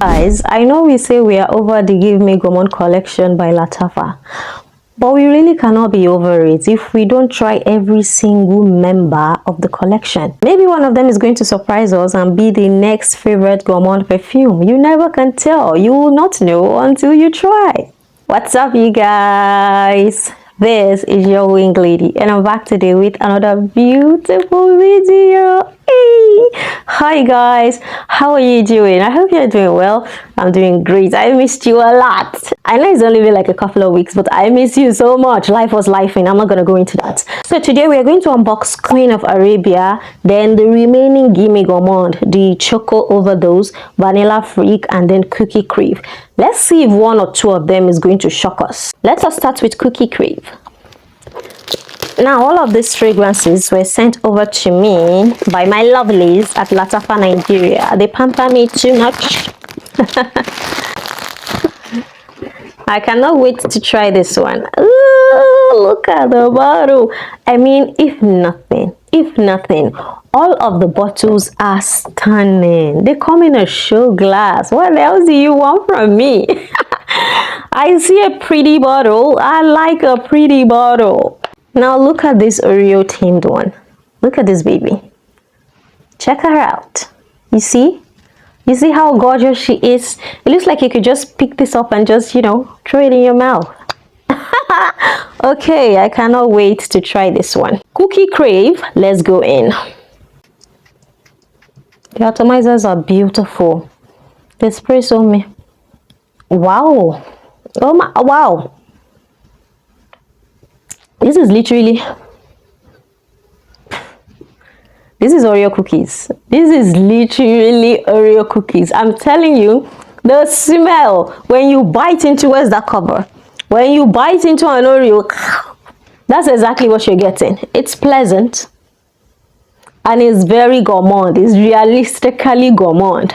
Guys, I know we say we are over the Give Me Gourmand collection by Lattafa, but we really cannot be over it if we don't try every single member of the collection. Maybe one of them is going to surprise us and be the next favorite Gourmand perfume. You never can tell. You will not know until you try. What's up, you guys? This is your wing lady, and I'm back today with another beautiful video. Hey! Hi guys, how are you doing? I hope you're doing well. I'm doing great. I missed you a lot. I know it's only been like a couple of weeks, but I miss you so much. Life was life, and I'm not gonna go into that. So today we are going to unbox Queen of Arabia, then the remaining Gimme Gourmand, the Choco Overdose, Vanilla Freak, and then Cookie Crave. Let's see if one or two of them is going to shock us. Let us start with Cookie Crave. Now, all of these fragrances were sent over to me by my lovelies at Lattafa, Nigeria. They pamper me too much. I cannot wait to try this one. Ooh, look at the bottle. I mean, if nothing, all of the bottles are stunning. They come in a show glass. What else do you want from me? I see a pretty bottle. I like a pretty bottle. Now look at this Oreo themed one. Look at this baby. Check her out. You see? You see how gorgeous she is? It looks like you could just pick this up and just, you know, throw it in your mouth. Okay, I cannot wait to try this one. Cookie Crave, let's go in. The atomizers are beautiful. They spray so me. Wow. Oh my, wow. This is literally, this is Oreo cookies. This is literally Oreo cookies. I'm telling you, the smell when you bite into, where's that cover? When you bite into an Oreo, that's exactly what you're getting. It's pleasant and it's very gourmand. It's realistically gourmand.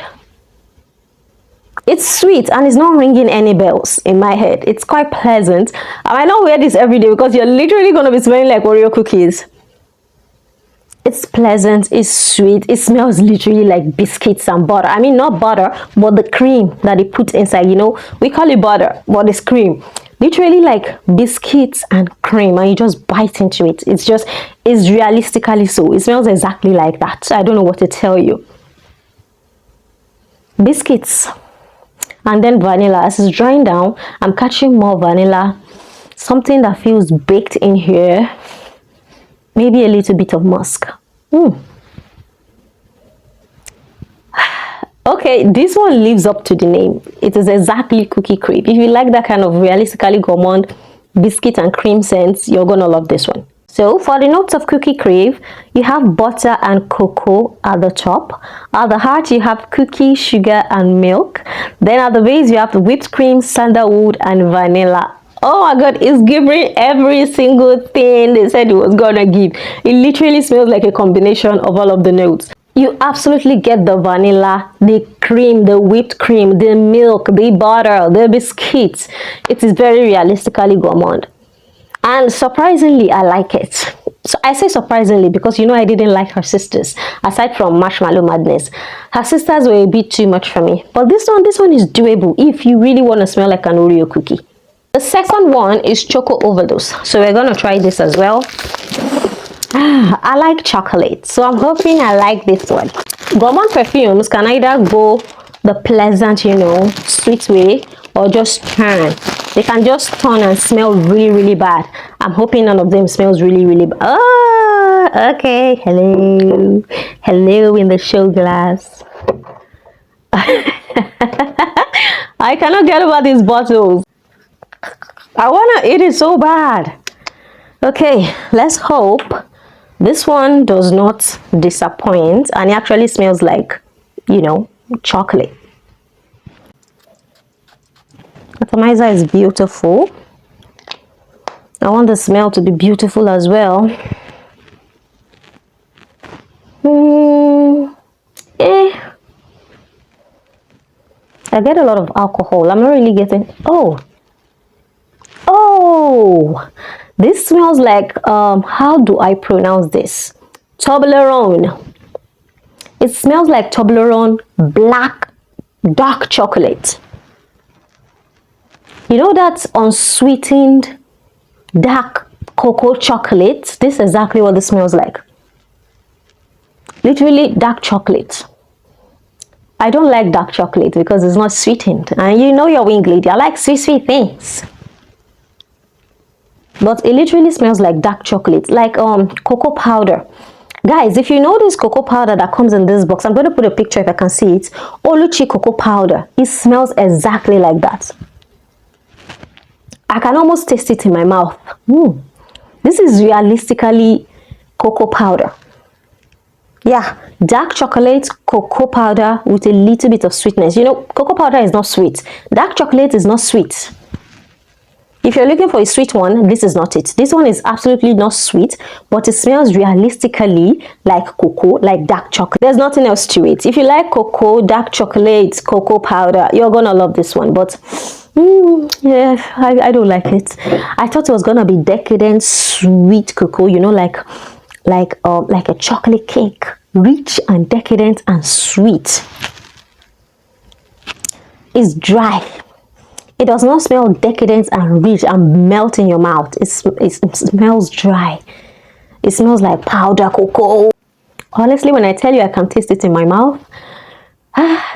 It's sweet and it's not ringing any bells in my head. It's quite pleasant. I might not wear this every day because you're literally going to be smelling like Oreo cookies. It's pleasant, it's sweet, it smells literally like biscuits and butter. I mean, not butter, but the cream that they put inside, you know. We call it butter, but it's cream. Literally like biscuits and cream, and you just bite into it. It's realistically so. It smells exactly like that. I don't know what to tell you. Biscuits. And then vanilla. As it's drying down, I'm catching more vanilla. Something that feels baked in here. Maybe a little bit of musk. Okay, this one lives up to the name. It is exactly Cookie Crave. If you like that kind of realistically gourmand biscuit and cream scents, you're gonna love this one. So for the notes of Cookie Crave, you have butter and cocoa at the top. At the heart, you have cookie, sugar, and milk. Then at the base, you have the whipped cream, sandalwood, and vanilla. Oh my god, it's giving every single thing they said it was gonna give. It literally smells like a combination of all of the notes. You absolutely get the vanilla, the cream, the whipped cream, the milk, the butter, the biscuits. It is very realistically gourmand. And surprisingly, I like it. So I say surprisingly because, you know, I didn't like her sisters. Aside from Marshmallow Madness, her sisters were a bit too much for me. But this one is doable if you really want to smell like an Oreo cookie. The second one is Choco Overdose. So we're going to try this as well. I like chocolate, so I'm hoping I like this one. Gourmand perfumes can either go the pleasant, you know, sweet way, or just turn. They can just turn and smell really, really bad. I'm hoping none of them smells really, really bad. Oh, okay. Hello. Hello in the show glass. I cannot get over these bottles. I want to eat it so bad. Okay, let's hope this one does not disappoint and it actually smells like, you know, chocolate. Atomizer is beautiful. I want the smell to be beautiful as well. I get a lot of alcohol. I'm not really getting... Oh, this smells like, how do I pronounce this? Toblerone. It smells like Toblerone black dark chocolate. You know that unsweetened dark cocoa chocolate? This is exactly what this smells like. Literally dark chocolate. I don't like dark chocolate because it's not sweetened. And you know your wing lady, I like sweet things. But it literally smells like dark chocolate, like cocoa powder. Guys, if you know this cocoa powder that comes in this box, I'm going to put a picture if I can see it. Oluchi cocoa powder. It smells exactly like that. I can almost taste it in my mouth. This is realistically cocoa powder. Yeah, dark chocolate, cocoa powder with a little bit of sweetness. You know, cocoa powder is not sweet. Dark chocolate is not sweet. If you're looking for a sweet one, this is not it. This one is absolutely not sweet, but it smells realistically like cocoa, like dark chocolate. There's nothing else to it. If you like cocoa, dark chocolate, cocoa powder, you're gonna love this one. But yeah, I don't like it. I thought it was gonna be decadent, sweet cocoa. You know, like a chocolate cake, rich and decadent and sweet. It's dry. It does not smell decadent and rich and melt in your mouth. It smells dry. It smells like powder cocoa. Honestly, when I tell you I can taste it in my mouth,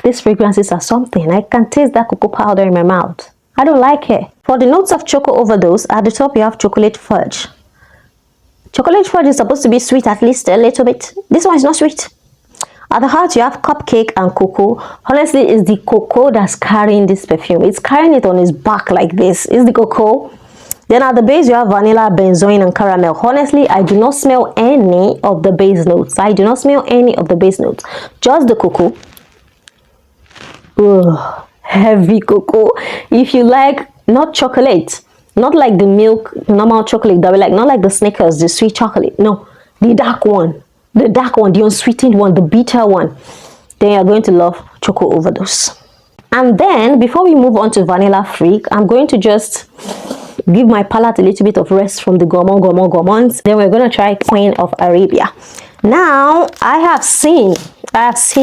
these fragrances are something. I can taste that cocoa powder in my mouth. I don't like it. For the notes of Choco Overdose, at the top you have chocolate fudge. Chocolate fudge is supposed to be sweet, at least a little bit. This one is not sweet. At the heart, you have cupcake and cocoa. Honestly, it's the cocoa that's carrying this perfume. It's carrying it on its back like this. It's the cocoa. Then at the base, you have vanilla, benzoin, and caramel. Honestly, I do not smell any of the base notes. I do not smell any of the base notes. Just the cocoa. Ugh, heavy cocoa. If you like, not chocolate, not like the milk, normal chocolate that we like, not like the Snickers, the sweet chocolate. No, the dark one. The dark one, the unsweetened one, the bitter one, then you're going to love Choco Overdose. And then, before we move on to Vanilla Freak, I'm going to just give my palate a little bit of rest from the gourmands. Then we're going to try Queen of Arabia. Now, I have seen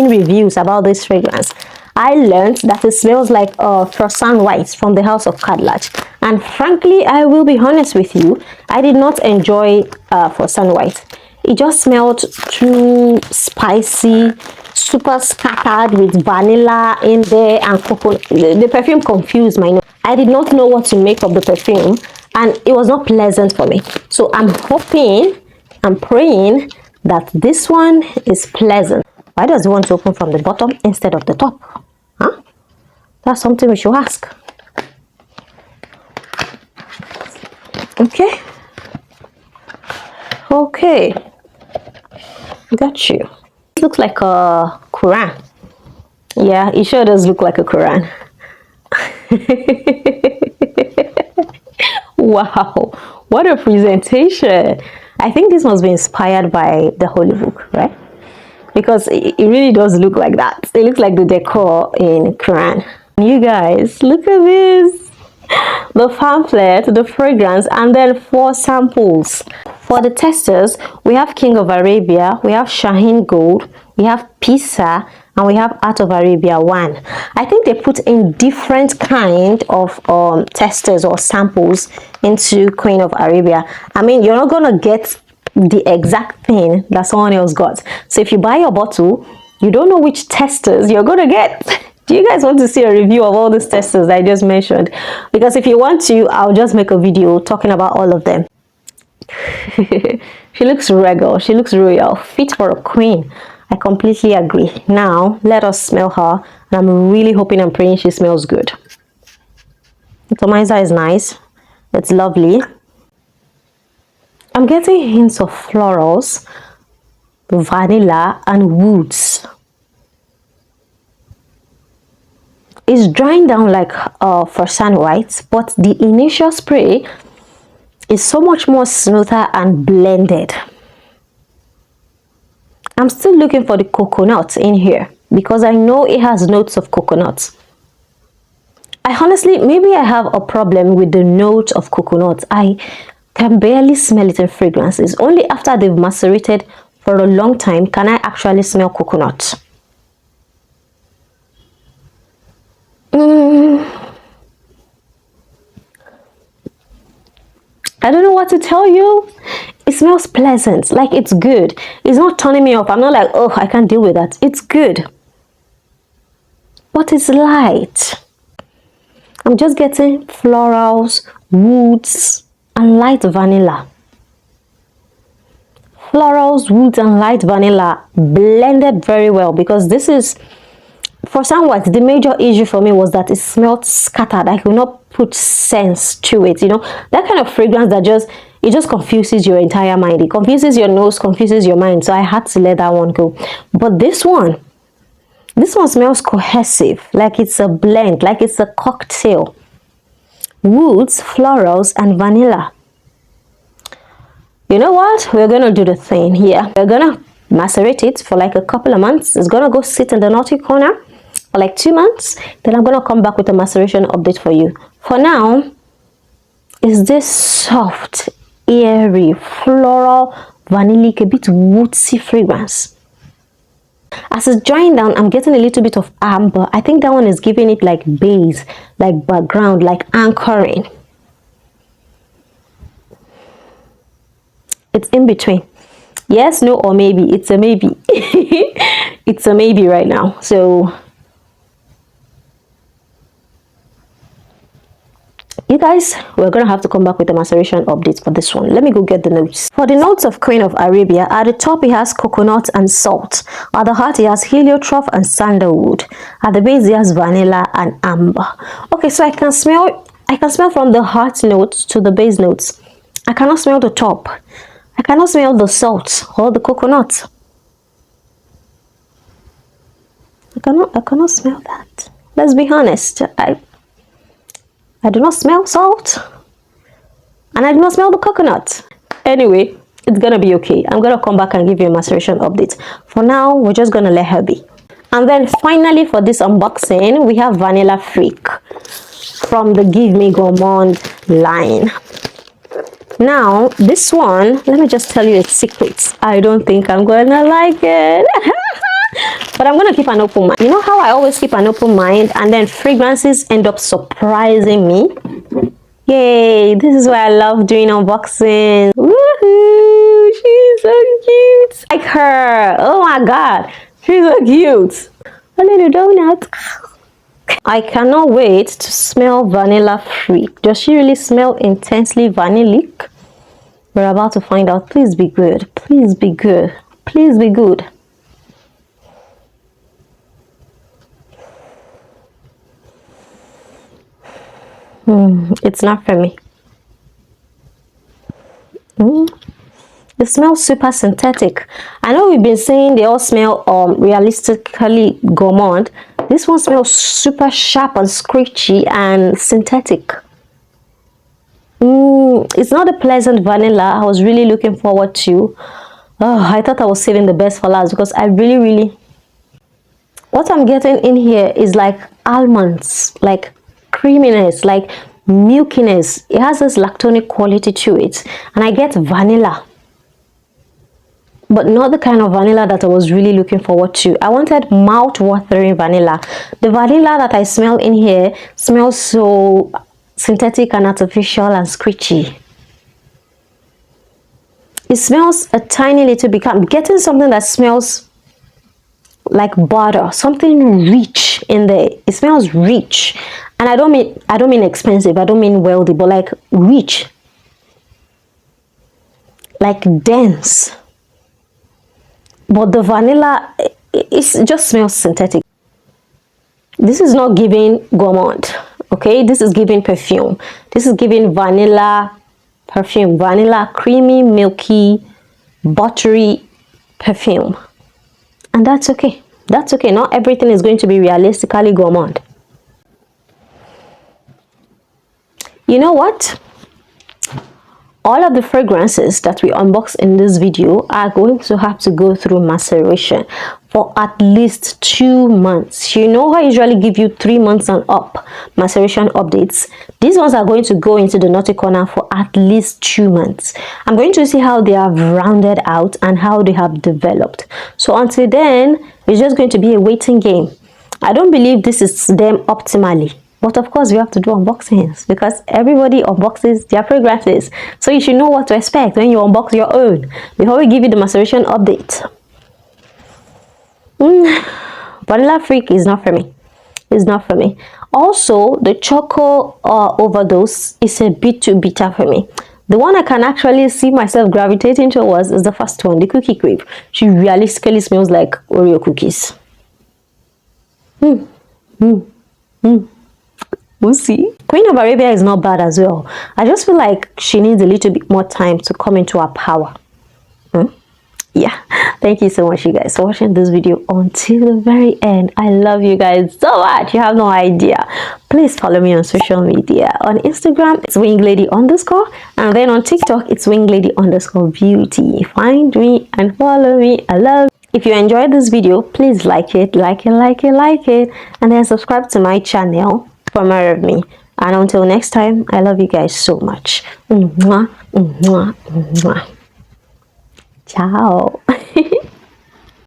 reviews about this fragrance. I learned that it smells like Frosan White from the house of Kadlaj. And frankly, I will be honest with you, I did not enjoy Frosan White. It just smelled too spicy, super scattered with vanilla in there and coconut. The perfume confused my nose. I did not know what to make of the perfume and it was not pleasant for me. So I'm hoping, I'm praying that this one is pleasant. Why does it want to open from the bottom instead of the top? Huh? That's something we should ask. Okay. Okay. Got you. It looks like a Quran. Yeah, it sure does look like a Quran. Wow, what a presentation. I think this must be inspired by the Holy Book, right? Because it really does look like that. It looks like the decor in Quran. You guys, look at this. The pamphlet, the fragrance, and then 4 samples. For the testers, we have King of Arabia, we have Shaheen Gold, we have Pisa, and we have Art of Arabia 1. I think they put in different kind of testers or samples into Queen of Arabia. I mean, you're not gonna get the exact thing that someone else got. So if you buy your bottle, you don't know which testers you're gonna get. Do you guys want to see a review of all these testers I just mentioned? Because if you want to, I'll just make a video talking about all of them. She looks regal, she looks royal, fit for a queen. I completely agree. Now, let us smell her. And I'm really hoping and praying she smells good. The atomizer is nice. It's lovely. I'm getting hints of florals, vanilla, and woods. It's drying down like Frosan White, but the initial spray is so much more smoother and blended. I'm still looking for the coconut in here because I know it has notes of coconut. I honestly, maybe I have a problem with the note of coconut. I can barely smell it in fragrances. Only after they've macerated for a long time can I actually smell coconut. I don't know what to tell you. It smells pleasant, like it's good. It's not turning me off. I'm not like, oh, I can't deal with that. It's good. But it's light. I'm just getting florals, woods, and light vanilla. Florals, woods, and light vanilla blended very well, because this is, for somewhat, the major issue for me was that it smelled scattered. I could not put sense to it, you know, that kind of fragrance that it just confuses your entire mind. It confuses your nose, confuses your mind. So I had to let that one go. But this one smells cohesive, like it's a blend, like it's a cocktail. Woods, florals, and vanilla. You know what? We're gonna do the thing here. We're gonna macerate it for like a couple of months. It's gonna go sit in the naughty corner for like 2 months. Then I'm gonna come back with a maceration update for you. For now, is this soft, airy, floral, vanillic, a bit woodsy fragrance. As it's drying down, I'm getting a little bit of amber. I think that one is giving it like base, like background, like anchoring. It's in between. Yes, no, or maybe. It's a maybe. It's a maybe right now. So you guys, we're gonna have to come back with a maceration update for this one. Let me go get the notes. For the notes of Queen of Arabia, at the top it has coconut and salt. At the heart it has heliotrope and sandalwood. At the base it has vanilla and amber. Okay, so I can smell from the heart notes to the base notes. I cannot smell the top. I cannot smell the salt or the coconut. I cannot smell that. Let's be honest. I do not smell salt, and I do not smell the coconut. Anyway, it's gonna be okay. I'm gonna come back and give you a maceration update. For now, we're just gonna let her be. And then finally, for this unboxing, we have Vanilla Freak from the Give Me Gourmand line. Now, this one, let me just tell you a secret. I don't think I'm gonna like it. But I'm gonna keep an open mind. You know how I always keep an open mind, and then fragrances end up surprising me? Yay, this is why I love doing unboxing. Woohoo, she's so cute. Like her. Oh my god, she's so cute. A little donut. I cannot wait to smell Vanilla Freak. Does she really smell intensely vanillic? We're about to find out. Please be good. Please be good. Please be good. It's not for me. It smells super synthetic. I know we've been saying they all smell realistically gourmand. This one smells super sharp and screechy and synthetic. It's not a pleasant vanilla I was really looking forward to. Oh, I thought I was saving the best for last, because I really what I'm getting in here is like almonds, like creaminess, like milkiness. It has this lactonic quality to it, and I get vanilla, but not the kind of vanilla that I was really looking forward to. I wanted mouth-watering vanilla. The vanilla that I smell in here smells so synthetic and artificial and screechy. It smells a tiny little bit. I'm getting something that smells like butter, something rich in there. It smells rich, and I don't mean expensive, I don't mean wealthy, but like rich, like dense. But the vanilla, it just smells synthetic. This is not giving gourmand, okay? This is giving perfume. This is giving vanilla perfume. Vanilla, creamy, milky, buttery perfume. And that's okay. That's okay. Not everything is going to be realistically gourmand. You know what? All of the fragrances that we unbox in this video are going to have to go through maceration for at least 2 months. You know, I usually give you 3 months and up maceration updates. These ones are going to go into the naughty corner for at least 2 months. I'm going to see how they have rounded out and how they have developed. So until then, it's just going to be a waiting game. I don't believe this is them optimally. But of course, we have to do unboxings because everybody unboxes their fragrances. So you should know what to expect when you unbox your own. Before we give you the maceration update. Vanilla Freak is not for me. It's not for me. Also, the Choco Overdose is a bit too bitter for me. The one I can actually see myself gravitating towards is the first one, the Cookie Crave. She realistically smells like Oreo cookies. We'll see. Queen of Arabia is not bad as well. I just feel like she needs a little bit more time to come into her power. Yeah, thank you so much, you guys, for watching this video until the very end. I love you guys so much. You have no idea. Please follow me on social media. On Instagram, it's winglady_, and then on TikTok, it's winglady_beauty. Find me and follow me. I love you. If you enjoyed this video, please like it, and then subscribe to my channel for more of me. And until next time, I love you guys so much. Mwah, mwah, mwah. Ciao.